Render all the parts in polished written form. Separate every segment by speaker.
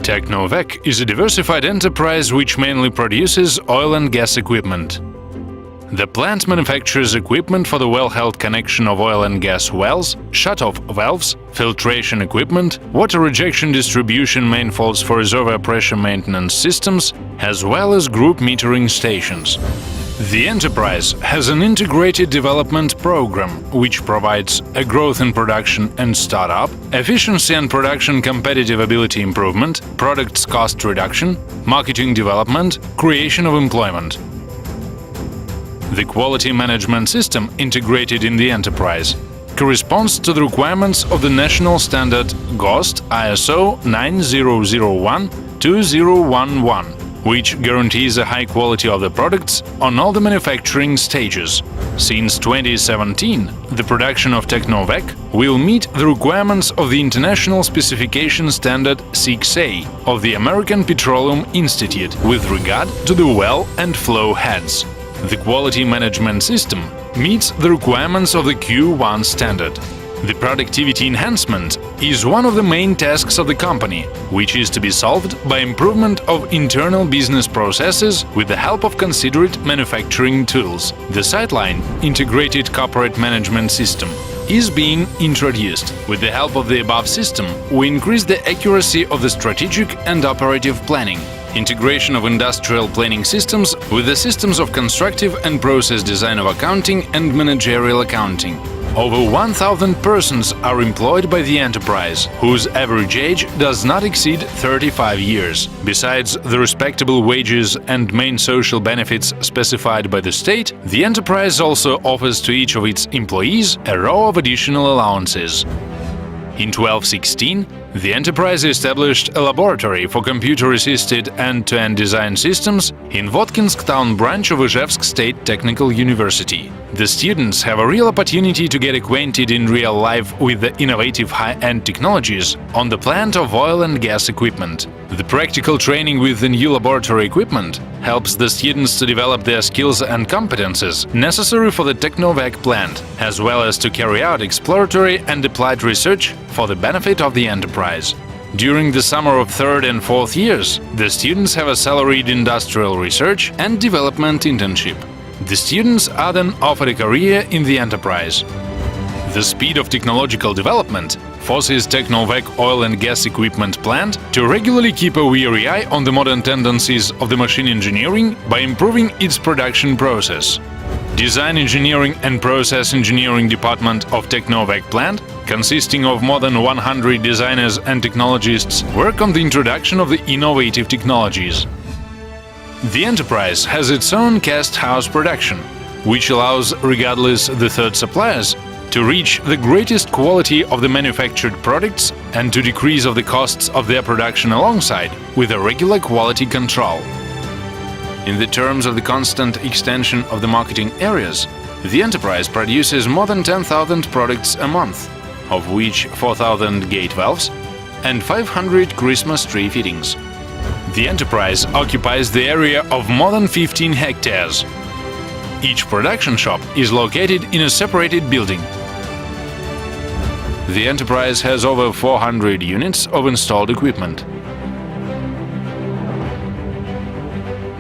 Speaker 1: Technovek is a diversified enterprise which mainly produces oil and gas equipment. The plant manufactures equipment for the well-held connection of oil and gas wells, shut-off valves, filtration equipment, water rejection distribution manifolds for reservoir pressure maintenance systems, as well as group metering stations. The enterprise has an integrated development program which provides a growth in production and startup, efficiency and production competitive ability improvement, products cost reduction, marketing development, creation of employment. The quality management system integrated in the enterprise corresponds to the requirements of the national standard GOST ISO 9001-2011, which guarantees a high quality of the products on all the manufacturing stages. Since 2017, the production of Technovek will meet the requirements of the International Specification Standard 6A of the American Petroleum Institute with regard to the well and flow heads. The quality management system meets the requirements of the Q1 standard. The productivity enhancement is one of the main tasks of the company, which is to be solved by improvement of internal business processes with the help of considerate manufacturing tools. The Sightline integrated corporate management system is being introduced. With the help of the above system, we increase the accuracy of the strategic and operative planning, integration of industrial planning systems with the systems of constructive and process design of accounting and managerial accounting. Over 1,000 persons are employed by the enterprise, whose average age does not exceed 35 years. Besides the respectable wages and main social benefits specified by the state, the enterprise also offers to each of its employees a row of additional allowances. In 1216, the enterprise established a laboratory for computer-assisted end-to-end design systems in Votkinsk town branch of Ijevsk State Technical University. The students have a real opportunity to get acquainted in real life with the innovative high-end technologies on the plant of oil and gas equipment. The practical training with the new laboratory equipment helps the students to develop their skills and competences necessary for the Technovek plant, as well as to carry out exploratory and applied research for the benefit of the enterprise. During the summer of third and fourth years, the students have a salaried industrial research and development internship. The students are then offered a career in the enterprise. The speed of technological development forces Technovek oil and gas equipment plant to regularly keep a wary eye on the modern tendencies of the machine engineering by improving its production process. Design engineering and process engineering department of Technovek plant, consisting of more than 100 designers and technologists, work on the introduction of the innovative technologies. The enterprise has its own cast house production, which allows, regardless the third suppliers, to reach the greatest quality of the manufactured products and to decrease of the costs of their production alongside with a regular quality control. In the terms of the constant extension of the marketing areas, the enterprise produces more than 10,000 products a month, of which 4,000 gate valves and 500 Christmas tree fittings. The enterprise occupies the area of more than 15 hectares. Each production shop is located in a separated building. The enterprise has over 400 units of installed equipment.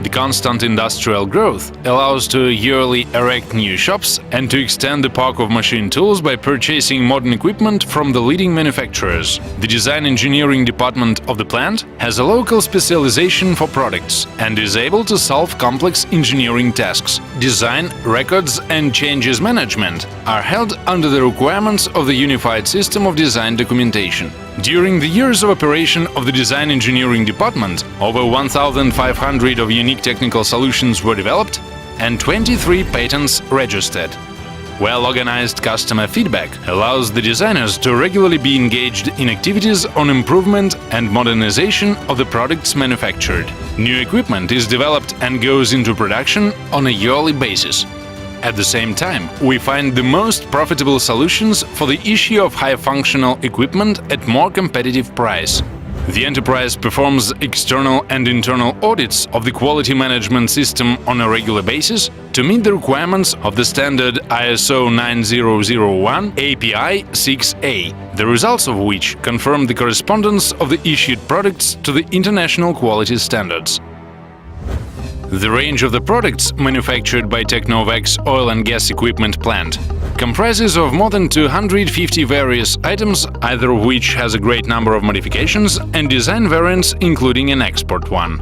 Speaker 1: The constant industrial growth allows to yearly erect new shops and to extend the park of machine tools by purchasing modern equipment from the leading manufacturers. The design engineering department of the plant has a local specialization for products and is able to solve complex engineering tasks. Design, records and changes management are held under the requirements of the unified system of design documentation. During the years of operation of the design engineering department, over 1,500 of unique technical solutions were developed and 23 patents registered. Well-organized customer feedback allows the designers to regularly be engaged in activities on improvement and modernization of the products manufactured. New equipment is developed and goes into production on a yearly basis. At the same time, we find the most profitable solutions for the issue of high-functional equipment at more competitive price. The enterprise performs external and internal audits of the quality management system on a regular basis to meet the requirements of the standard ISO 9001 API 6A, the results of which confirm the correspondence of the issued products to the international quality standards. The range of the products manufactured by Technovek's oil and gas equipment plant comprises of more than 250 various items, either of which has a great number of modifications and design variants, including an export one.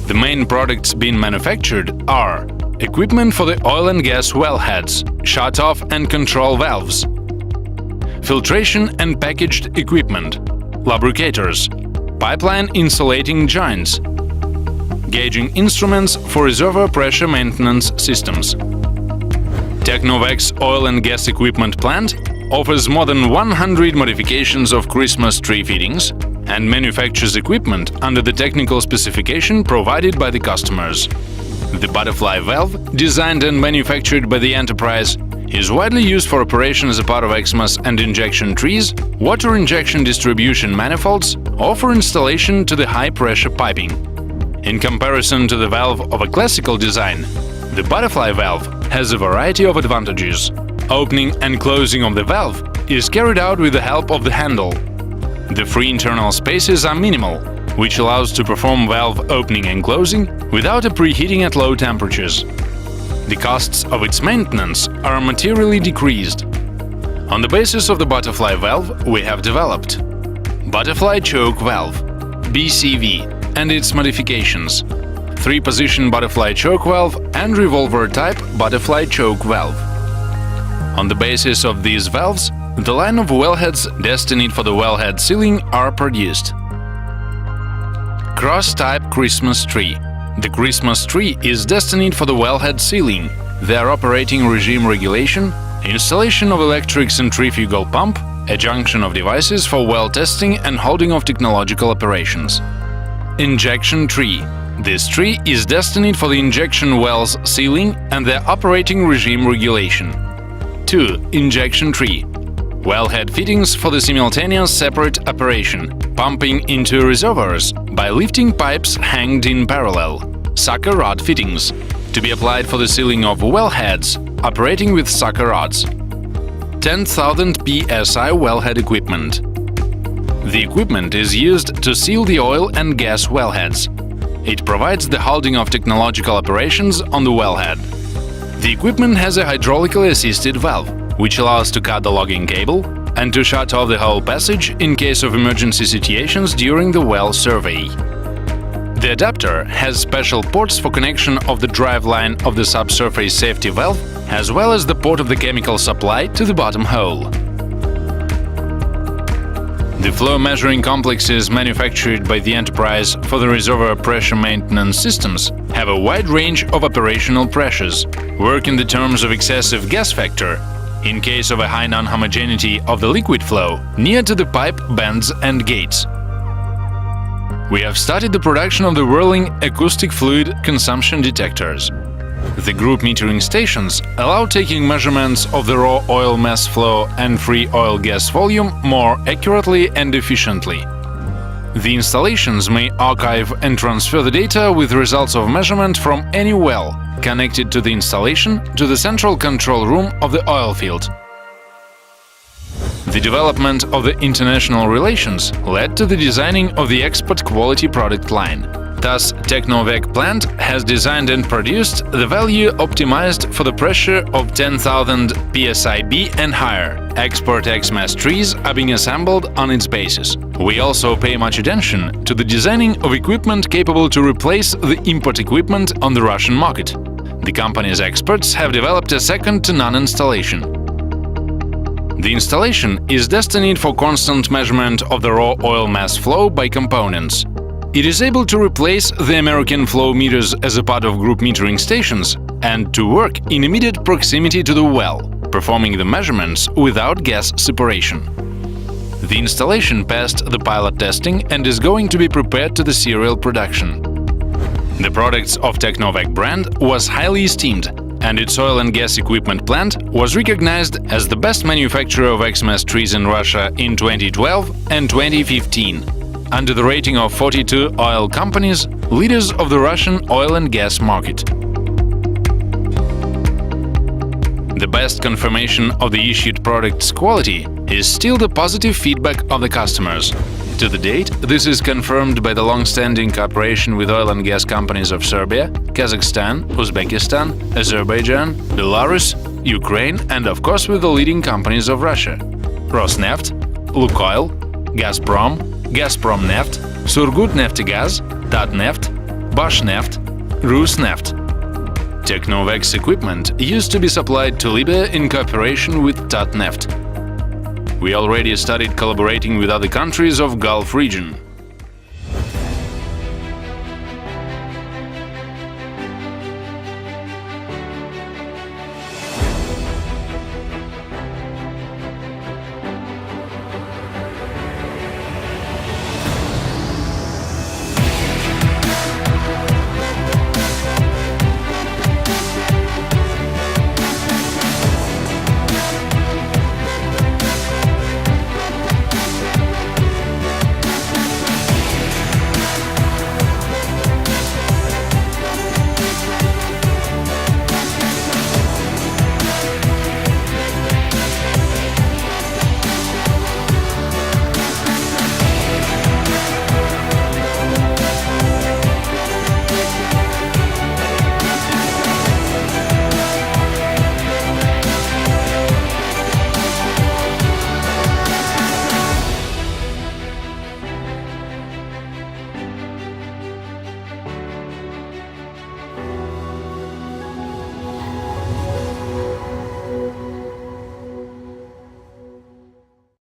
Speaker 1: The main products being manufactured are equipment for the oil and gas wellheads, shut-off and control valves, filtration and packaged equipment, lubricators, pipeline insulating joints, gauging instruments for reservoir pressure maintenance systems. Technovek's oil and gas equipment plant offers more than 100 modifications of Christmas tree fittings and manufactures equipment under the technical specification provided by the customers. The butterfly valve, designed and manufactured by the enterprise, is widely used for operation as a part of Xmas and injection trees, water injection distribution manifolds, or for installation to the high-pressure piping. In comparison to the valve of a classical design, the butterfly valve has a variety of advantages. Opening and closing of the valve is carried out with the help of the handle. The free internal spaces are minimal, which allows to perform valve opening and closing without a preheating at low temperatures. The costs of its maintenance are materially decreased. On the basis of the butterfly valve, we have developed butterfly choke valve, BCV, and its modifications, 3-position butterfly choke valve and revolver-type butterfly choke valve. On the basis of these valves, the line of wellheads destined for the wellhead sealing are produced. Cross-type Christmas tree. The Christmas tree is destined for the wellhead sealing, their operating regime regulation, installation of electric centrifugal pump, a junction of devices for well testing and holding of technological operations. Injection tree. This tree is destined for the injection wells sealing and their operating regime regulation. 2. Injection tree. Wellhead fittings for the simultaneous separate operation, pumping into reservoirs by lifting pipes hanged in parallel. Sucker rod fittings, to be applied for the sealing of wellheads, operating with sucker rods. 10,000 psi wellhead equipment. The equipment is used to seal the oil and gas wellheads. It provides the holding of technological operations on the wellhead. The equipment has a hydraulically assisted valve, which allows to cut the logging cable and to shut off the whole passage in case of emergency situations during the well survey. The adapter has special ports for connection of the drive line of the subsurface safety valve, as well as the port of the chemical supply to the bottom hole. The flow measuring complexes manufactured by the enterprise for the reservoir pressure maintenance systems have a wide range of operational pressures, work in the terms of excessive gas factor, in case of a high non-homogeneity of the liquid flow, near to the pipe bends and gates. We have started the production of the whirling acoustic fluid consumption detectors. The group metering stations allow taking measurements of the raw oil mass flow and free oil gas volume more accurately and efficiently. The installations may archive and transfer the data with results of measurement from any well connected to the installation to the central control room of the oil field. The development of the international relations led to the designing of the export quality product line. Thus, Technovek plant has designed and produced the value optimized for the pressure of 10,000 psi-B and higher. Export Xmas trees are being assembled on its basis. We also pay much attention to the designing of equipment capable to replace the import equipment on the Russian market. The company's experts have developed a second-to-none installation. The installation is destined for constant measurement of the raw oil mass flow by components. It is able to replace the American flow meters as a part of group metering stations and to work in immediate proximity to the well, performing the measurements without gas separation. The installation passed the pilot testing and is going to be prepared to the serial production. The products of Technovek brand was highly esteemed and its oil and gas equipment plant was recognized as the best manufacturer of XMS trees in Russia in 2012 and 2015, under the rating of 42 oil companies, leaders of the Russian oil and gas market. The best confirmation of the issued product's quality is still the positive feedback of the customers. To the date, this is confirmed by the long-standing cooperation with oil and gas companies of Serbia, Kazakhstan, Uzbekistan, Azerbaijan, Belarus, Ukraine, and of course with the leading companies of Russia: Rosneft, Lukoil, Gazprom, Gazpromneft, Surgutneftgaz, Tatneft, Bashneft, Rusneft. Technovek's equipment used to be supplied to Libya in cooperation with Tatneft. We already started collaborating with other countries of Gulf region.